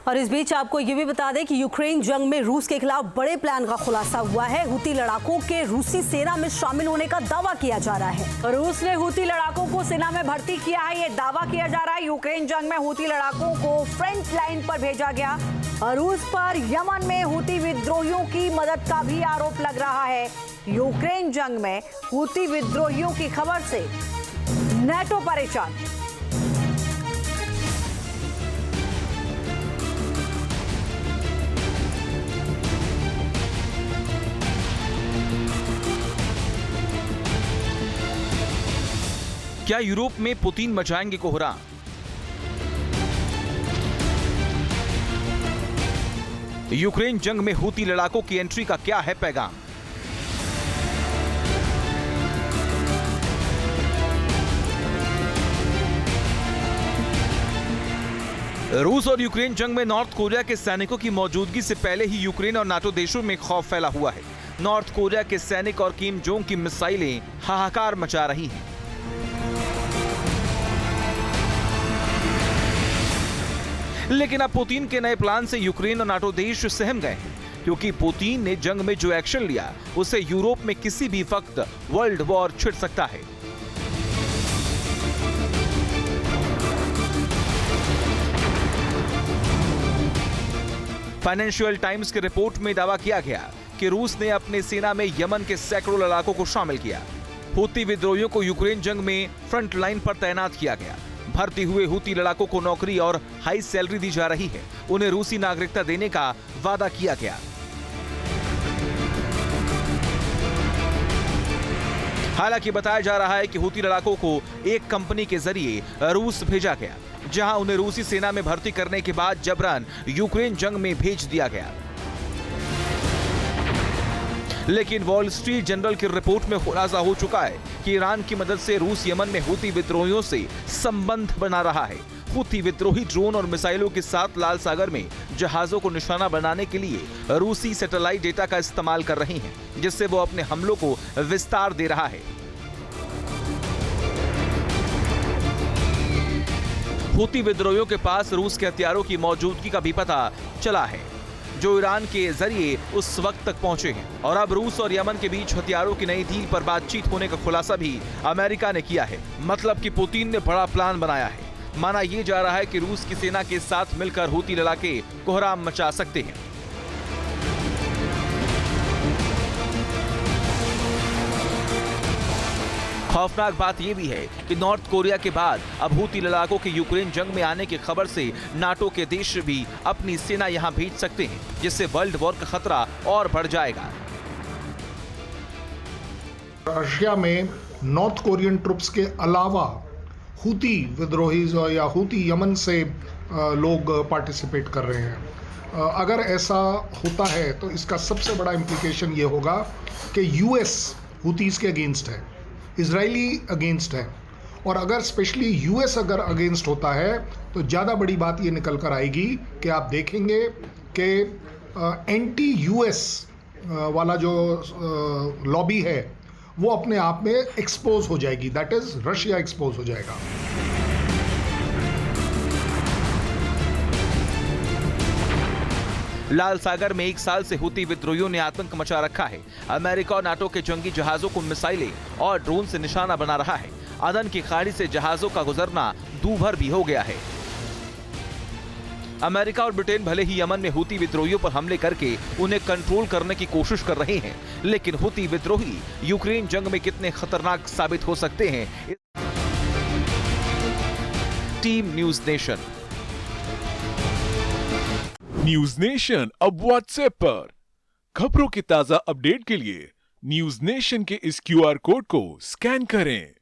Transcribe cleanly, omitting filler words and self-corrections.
और इस बीच आपको ये भी बता दें कि यूक्रेन जंग में रूस के खिलाफ बड़े प्लान का खुलासा हुआ है। हुती लड़ाकों के रूसी सेना में शामिल होने का दावा किया जा रहा है। रूस ने हुती लड़ाकों को सेना में भर्ती किया है, ये दावा किया जा रहा है। यूक्रेन जंग में हुती लड़ाकों को फ्रंट लाइन पर भेजा गया। रूस पर यमन में हुती विद्रोहियों की मदद का भी आरोप लग रहा है। यूक्रेन जंग में हुती विद्रोहियों की खबर से नेटो परेशान। क्या यूरोप में पुतिन मचाएंगे कोहराम? यूक्रेन जंग में हुती लड़ाकों की एंट्री का क्या है पैगाम? रूस और यूक्रेन जंग में नॉर्थ कोरिया के सैनिकों की मौजूदगी से पहले ही यूक्रेन और नाटो देशों में खौफ फैला हुआ है। नॉर्थ कोरिया के सैनिक और किम जोंग की मिसाइलें हाहाकार मचा रही हैं। लेकिन अब पुतिन के नए प्लान से यूक्रेन और नाटो देश सहम गए हैं, क्योंकि पुतिन ने जंग में जो एक्शन लिया उससे यूरोप में किसी भी वक्त वर्ल्ड वॉर छिड़ सकता है। फाइनेंशियल टाइम्स की रिपोर्ट में दावा किया गया कि रूस ने अपने सेना में यमन के सैकड़ों लड़ाकों को शामिल किया। हुती विद्रोहियों को यूक्रेन जंग में फ्रंट लाइन पर तैनात किया गया। भर्ती हुए हुती लड़ाकों को नौकरी और हाई सैलरी दी जा रही है। उन्हें रूसी नागरिकता देने का वादा किया गया। हालांकि बताया जा रहा है कि हुती लड़ाकों को एक कंपनी के जरिए रूस भेजा गया, जहां उन्हें रूसी सेना में भर्ती करने के बाद जबरन यूक्रेन जंग में भेज दिया गया। लेकिन वॉल स्ट्रीट जर्नल की रिपोर्ट में खुलासा हो चुका है कि ईरान की मदद से रूस यमन में हुती विद्रोहियों से संबंध बना रहा है। हुती विद्रोही ड्रोन और मिसाइलों के साथ लाल सागर में जहाजों को निशाना बनाने के लिए रूसी सैटेलाइट डेटा का इस्तेमाल कर रही हैं, जिससे वो अपने हमलों को विस्तार दे रहा है। हुती विद्रोहियों के पास रूस के हथियारों की मौजूदगी का भी पता चला है, जो ईरान के जरिए उस वक्त तक पहुंचे हैं। और अब रूस और यमन के बीच हथियारों की नई डील पर बातचीत होने का खुलासा भी अमेरिका ने किया है। मतलब कि पुतिन ने बड़ा प्लान बनाया है। माना यह जा रहा है कि रूस की सेना के साथ मिलकर हुती लड़ाके कोहराम मचा सकते हैं। खौफनाक बात यह भी है कि नॉर्थ कोरिया के बाद अब हुती लड़ाकों के यूक्रेन जंग में आने की खबर से नाटो के देश भी अपनी सेना यहां भेज सकते हैं, जिससे वर्ल्ड वॉर का खतरा और बढ़ जाएगा। रशिया में नॉर्थ कोरियन ट्रुप्स के अलावा हुती विद्रोही या हुती यमन से लोग पार्टिसिपेट कर रहे हैं। अगर ऐसा होता है तो इसका सबसे बड़ा इम्प्लीकेशन ये होगा कि यूएस हुतीज के अगेंस्ट है, इजरायली अगेंस्ट है, और अगर स्पेशली यूएस अगर अगेंस्ट होता है तो ज़्यादा बड़ी बात ये निकल कर आएगी कि आप देखेंगे कि एंटी यूएस वाला जो लॉबी है वो अपने आप में एक्सपोज हो जाएगी। दैट इज रशिया एक्सपोज हो जाएगा। लाल सागर में एक साल से हुती विद्रोहियों ने आतंक मचा रखा है। अमेरिका और नाटो के जंगी जहाजों को मिसाइलें और ड्रोन से निशाना बना रहा है। अदन की खाड़ी से जहाजों का गुजरना दूभर भी हो गया है। अमेरिका और ब्रिटेन भले ही यमन में हुती विद्रोहियों पर हमले करके उन्हें कंट्रोल करने की कोशिश कर रहे हैं, लेकिन हुती विद्रोही यूक्रेन जंग में कितने खतरनाक साबित हो सकते हैं। Team news nation. News nation अब व्हाट्सएप पर। खबरों के ताजा अपडेट के लिए न्यूज नेशन के इस क्यूआर कोड को स्कैन करें।